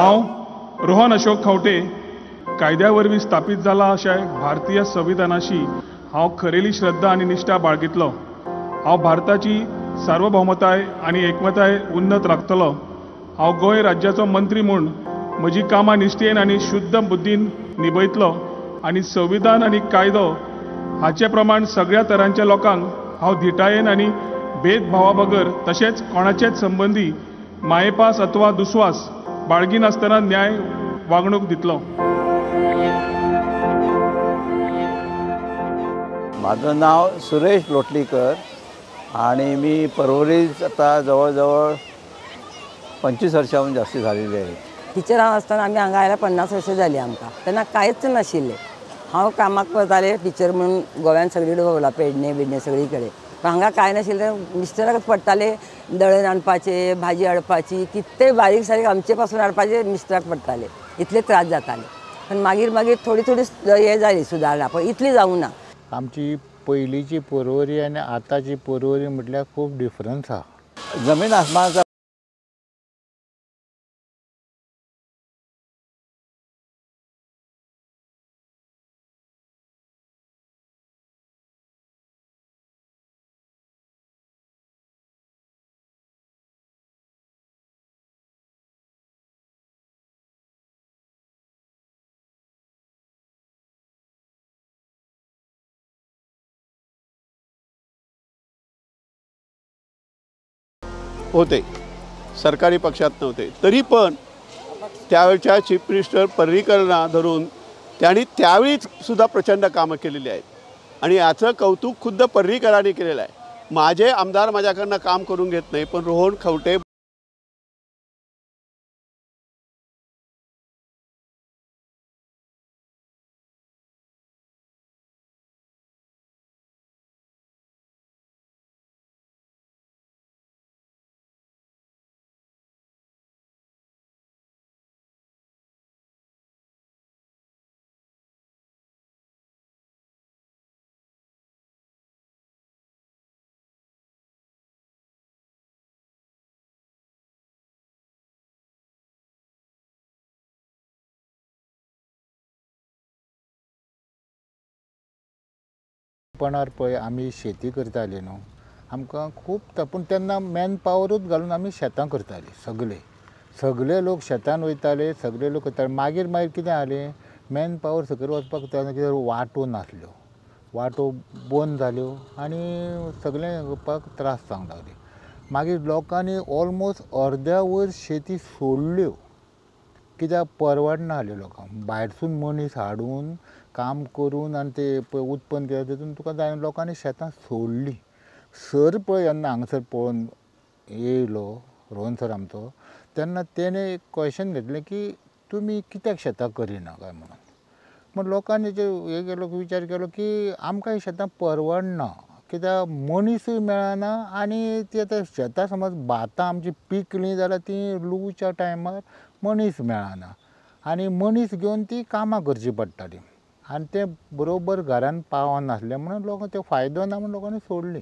हांव रोहन अशोक खंवटे कायद्या वरवीं स्थापीत जाला अशा भारतीय संविधानाशी हांव खरेली श्रद्धा आनी निश्ठा बाळगितलो। हांव भारताची सार्वभौमताय आनी एकमताय उन्नत राखतलो। हांव गोंय राज्याचो मंत्री म्हूण म्हजी कामां निश्ठेन आनी शुद्ध बुद्धीन निभयतलो आनी संविधान आनी कायदो हाचे प्रमाण सगळ्या तरांच्या लोकांक हांव धिटायेन आनी भेदभावा बगर तशेंच कोणाचेच संबंदी मायेपास अथवा दुस्वास बाळगिनासतना न्याय वागणूक दितलो। माझं नाव सुरेश लोटलीकर आणि मी पर्वरीत आता जवळजवळ 25 वर्षांहून जास्त झालेली आहे। टिचर आसतना आमी हांगा आयला 50 वर्सां जाली आमकां। तेन्ना कांयच नाशिल्लें। हांव कामाक वतालें टिचर म्हणून गोव्यान सगळी भोंवला पेडणे बिडणे सगळी कडेन। पण हांगा कांय नाशिल्लें। मिस्टराकच पडटालें दळण हाडपाचें भाजी हाडपाची कितें बारीक सारीक आमचे पासून हाडपाचें मिस्टराक पडटालें। इतले त्रास जाताले। पण मागीर थोडी थोडी हे जाली सुदारणा पण इतली जावं ना। आमची पयलींची पर्वरी आनी आतांची पर्वरी म्हटल्यार खूब डिफरन्स आहा। जमीन आसमानाचा होते, सरकारी पक्षात नव्हते, तरी पण त्यावेळच्या चीफ मिनिस्टर पर्रीकरांना धरून त्यांनी त्यावेळीच सुद्धा प्रचंड कामं केलेली आहेत आणि याचं कौतुक खुद्द पर्रीकरांनी केलेलं आहे। माझे आमदार माझ्याकडनं काम करून घेत नाही, पण रोहन खंवटे पणार पळय आमी शेती करताले न्हू, आमकां खूब पूण तेन्ना मॅन पावरूच घालून आमी शेतां करताले। सगळे लोक शेतान वयताले, सगळे लोक करताले। मागीर कितें जालें, मॅन पावर सकयल वचपाक तेन्ना कितें वाटो नासल्यो, वाटो बंद जाल्यो आनी सगळें करपाक त्रास जावंक लागले। मागीर लोकांनी ऑलमोस्ट अर्द्या वयर शेती सोडल्यो, कित्याक परवडना जालें लोकांक। भायरसून मनीस हाडून काम करून आनी ते उत्पन्न केलें तितून तुका जाय लोकांनी शेतां सोडलीं। सर पळय जेन्ना हांगासर पळोवन येयलो रोहन सर आमचो, तेन्ना तेणें एक क्वेशन घेतलें की तुमी कित्याक शेतां करिना काय म्हणून। म्हण लोकांनी हे केलो विचार केलो की आमकां ही शेतां परवडना, कित्याक मनीसूय मेळना आनी ती आतां शेतां समज भातां आमची पिकलीं जाल्यार ती लुवच्या टायमार मनीस मेळना आनी मनीस घेवन ती कामां करची पडटालीं आनी ते बरोबर घरान पावनासलें म्हणून लोकांक तो फायदो ना म्हणून लोकांनी सोडली।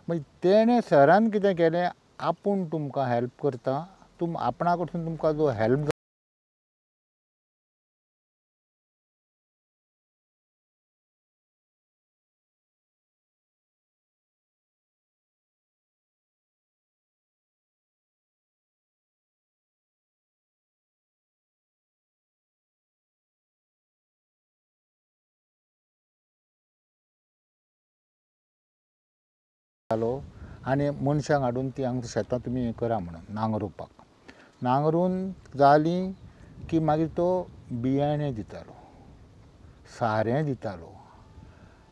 मागीर तेणें सरान कितें केलें, आपूण तुमकां हेल्प करता, आपणा कडसून तुमकां जो हेल्प जालो आनी मनशांक हाडून ती हांगा शेतां तुमी हें करा म्हणून नांगरून जालीं की मागीर तो बियाणें दितालो, सारें दितालो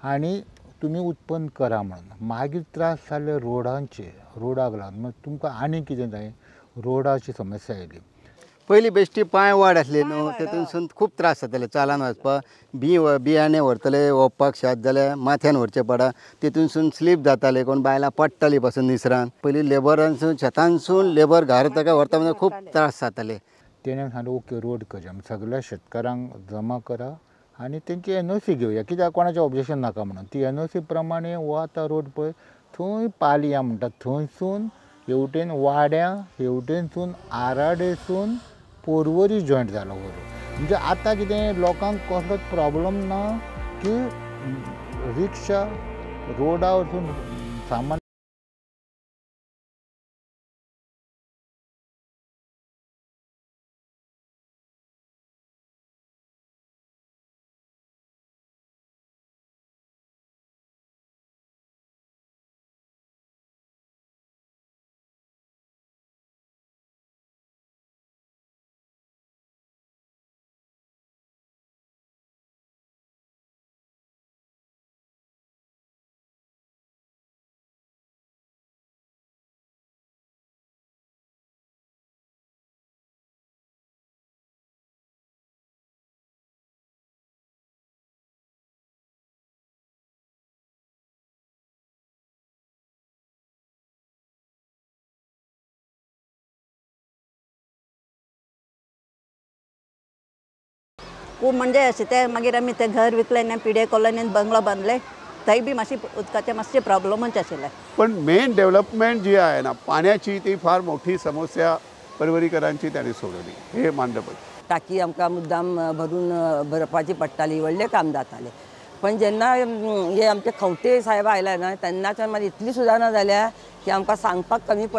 आनी तुमी उत्पन्न करा म्हणून। मागीर त्रास जाले रोडाक लागून तुमकां आनी कितें जाय, रोडाची समस्या आयली। पयलीं बेश्टी पांय वाड आसली न्हू, तेतून खूब त्रास जाताले चालान वचपाक। बियाणें व्हरतले वोपपाक शेत जाल्यार माथ्यान व्हरचें पडा, तितूनसून स्लीप जाताले, कोण बायलां पडटालीं पासून निसरान। पयलीं लेबरांसून शेतांसून लेबर घरा ताका व्हरता म्हणजे खूब त्रास जाताले। तेणें सांगलें ओके रोड करया, सगळ्या शेतकारांक जमा करा आनी तेंची NOC घेवया, कित्याक कोणाचें ऑब्जेक्शन नाका म्हणून। ती NOC प्रमाणे हो आतां रोड पळय थंय पालया म्हणटा, थंयसून हेवटेन वाड्या, हेवटेनसून आराडेसून पोरवरी जॉयंट जालो वरून म्हणजे आतां कितें लोकांक कसलोच प्रॉब्लम ना की रिक्षा रोडा वचून सामान खूब म्हणजे अशें ते मागीर आमी ते घर विकलें आनी पिड्या कॉलनीन बंगलो बांदले थंय बी मातशी उदकाचें मातशें प्रॉब्लमूच आशिल्लें. पण मेन डेव्हलपमेंट जी आहे ना पाण्याची ती फार मोठी समस्या परवरीकरांची त्यांनी सोडवली हे मानलं पाहिजे. टाकी आमकां मुद्दाम भरून भरपाची पडटाली व्हडलें काम जातालें. पण जेन्ना हे आमचे खंवटे साहेब आयला ना तेन्नाच्यान मागीर इतली सुदारणां जाल्या की आमकां सांगपाक कमी पड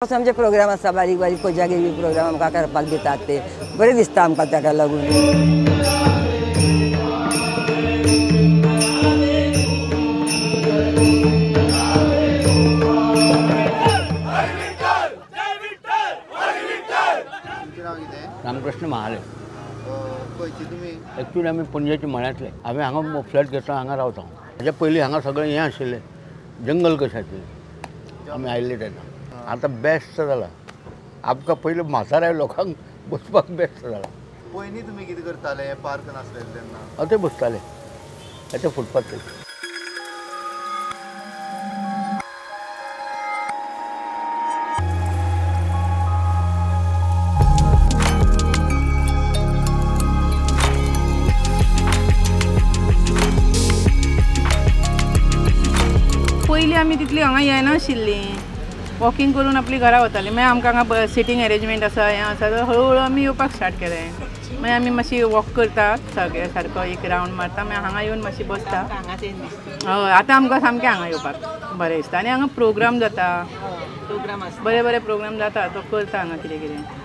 आमचे प्रोग्राम आसा बारीक बारीक कोजागिरी प्रोग्राम आमकां करपाक दितात ते बरें दिसता आमकां ताका लागून. रामकृष्ण महाले एक्चुली आमी पणजेचे मळ्यांतले आमी हांगा फ्लॅट घेतलो हांगा रावता. हाज्या पयलीं हांगा सगळें हें आशिल्लें जंगल कशें आशिल्लें आमी आयिल्ले तेन्ना. आतां बेस्ट जाला आमकां पयलीं म्हाताऱ्या लोकांक बसपाक बेस्ट जाला. पयलीं तुमी कितें करताले पार्क नासलेले तेन्ना? ते बसताले हेचे फुटपाथ. पयलीं आमी तितली हांगा येनाशिल्लीं वॉकिंग करून आपली घरा वतालीं. मागीर आमकां हांगा सिटींग अरेंजमेंट आसा हें आसा तर हळू हळू आमी येवपाक स्टार्ट केलें. मागीर आमी मातशी वॉक करतात सगळे सारको एक रावंड मारता मागीर हांगा येवन मातशी बसता. हय आतां आमकां सामकें हांगा येवपाक बरें दिसता आनी हांगा प्रोग्राम जाता बरे बरे प्रोग्राम जाता तो करता हांगा कितें कितें.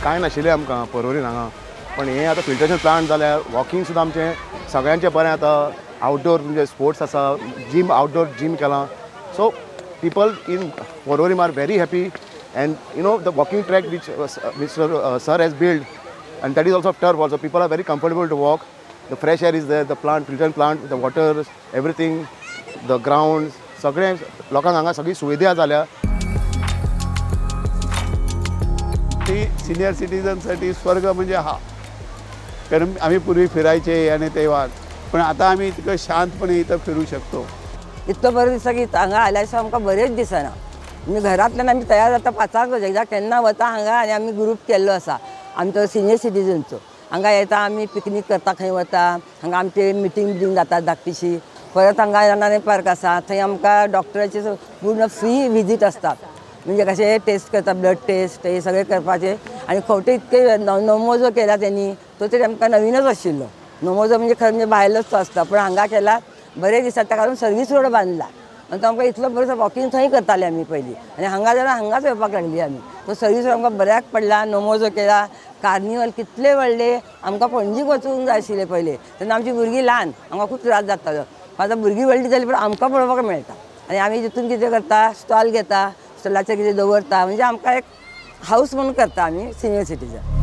कांय नाशिल्लें आमकां पर्वरीन हांगा पण हें आतां फिल्ट्रेशन प्लांट जाल्यार वॉकिंग सुद्दां आमचें सगळ्यांचें बरें आतां. आवटडोर म्हणजे स्पोर्ट्स आसा जीम आवटडोर जीम केलां so people in Porvorim are very happy and you know the walking track which mister sir has build and that is also turf also people are very comfortable to walk. The fresh air is there the plant filtration plant the water everything the ground सगळें लोकांक हांगा सगळी सुविधा जाल्या. ती senior सिटीजनसाठी स्वर्ग म्हणजे हा. कारण आम्ही पूर्वी फिरायचे आणि तेव्हा पण आता आम्ही इतकं शांतपणे इथं फिरू शकतो. इतकं बरें दिसता की हांगा आयल्यार आमकां बरेंच दिसना. म्हणजे घरांतल्यान आमी तयार जाता 5 एकदां केन्ना वता हांगा आनी आमी ग्रूप केल्लो आसा आमचो सिनियर सिटीजनचो. हांगा येता आमी पिकनीक करता खंय वता हांगा आमचे मिटींग जाता धाकटीशी. परत हांगा रानाळे पार्क आसा थंय आमकां डॉक्टराचे पूर्ण फ्री विजीट आसता. म्हणजे कशें टेस्ट करता ब्लड टेस्ट हे सगळें करपाचें आनी खंवटे इतके नवमोजो केला त्यांनी तो तरी आमकां नवीनच आशिल्लो. नवमोजो म्हणजे खरें म्हणजे भायलोच तो आसता पण हांगा केला बरें दिसता. ताका लागून सर्वीस रोड बांदला आनी तो आमकां इतलो बरो वॉकिंग थंय करताले आमी पयलीं आनी हांगा जाल्यार हांगाच येवपाक लागली आमी. तो सर्वीस रोड आमकां बऱ्याक पडला. नवमोजो केला कार्निवल कितले व्हडले आमकां पणजीक वचूंक जाय आशिल्ले पयलीं तेन्ना आमची भुरगीं ल्हान आमकां खूब त्रास जातालो. आतां भुरगीं व्हडलीं जाली पण आमकां पळोवपाक मेळटा आनी आमी तितून कितें करता स्टॉल घेता स्टॉलाचेर कितें दवरता म्हणजे आमकां एक हाऊस म्हणून करता आम्ही सिनियर सिटीजन.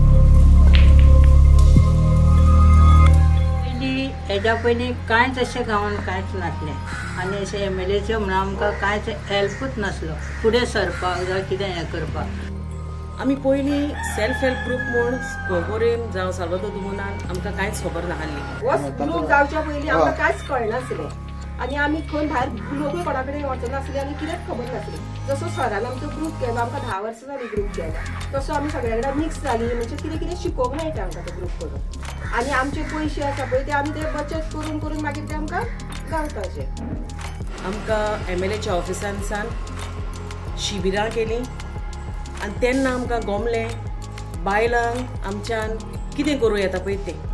हेज्या पयलीं कांयच अशें गांवांत कांयच नासलें आनी अशें MLAचे म्हणून आमकां कांयच हेल्पूच नासलो फुडें सरपाक जावं कितें हें करपाक. आमी पयलीं सेल्फ हेल्प ग्रूप म्हूण गोगोरेम जावं साल्वादोर दुमोनान आमकां कांयच खबर नासली. हो ग्रूप जावच्या पयलीं आमकां कांयच कळनासलें आनी आमी खंय भायर लोकूय कोणा कडेन वचनासले आनी कितेंच खबर नासलें. जसो सरान आमचो ग्रूप केलो आमकां 10 वर्सां जालीं ग्रूप केला तसो आमी सगळ्या कडेन मिक्स जालीं म्हणजे कितें कितें शिकोवंक मेळटा आमकां तो ग्रूप करून आनी आमचे पयशे आसा पळय ते आमी ते बचत करून करून मागीर ते आमकां गावपाचे. आमकां MLAच्या ऑफिसान सावन शिबिरां केलीं आनी तेन्ना आमकां गोमलें बायलांक आमच्यान कितें करूं येता पळय तें.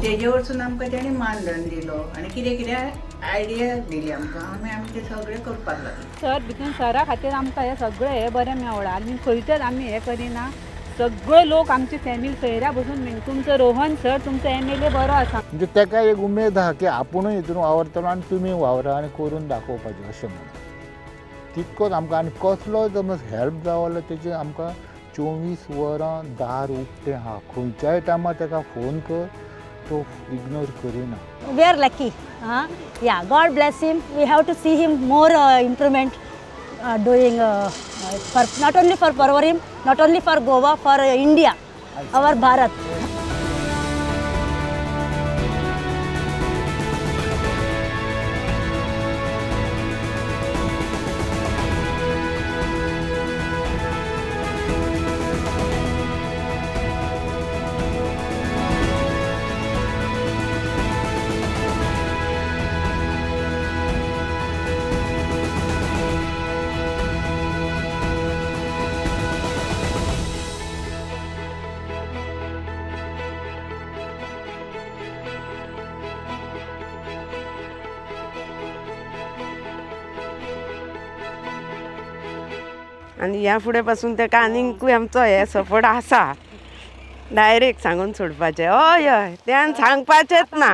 तेजे वरसून आमकां तेणी मानधन दिलो आनी कितें कितें आयडिया दिली आमकां आमी तें सगळें करपाक लागले. सर भितर सरा खातीर आमकां हें सगळें हें बरें मेवळा आनी खंयचेच आमी हें करिना. सगळे लोक आमची फॅमिली सोयऱ्या बसून म्हणटा तुमचो रोहन सर तुमचो MLA बरो आसा. म्हणजे ताका एक उमेद आहा की आपुणूय हितून वावरतलो आनी तुमी वावरा आनी करून दाखोवपाचें अशें म्हणून तितकोच आमकां. आनी कसलो समज हेल्प जावलो तेजें आमकां 24 वरां दार उक्तें आहा. खंयच्याय टायमार ताका फोन कर तो इग्नोर करिना. We are lucky. Yeah, God bless him. We have to see him more improvement doing for not only for Parvarim, not only for Goa, for India, our Bharat. आनी ह्या फुडें पासून ताका आनीकूय आमचो हे सपोर्ट आसा. डायरेक्ट सांगून सोडपाचें. हय हय त्यान सांगपाचेंच ना.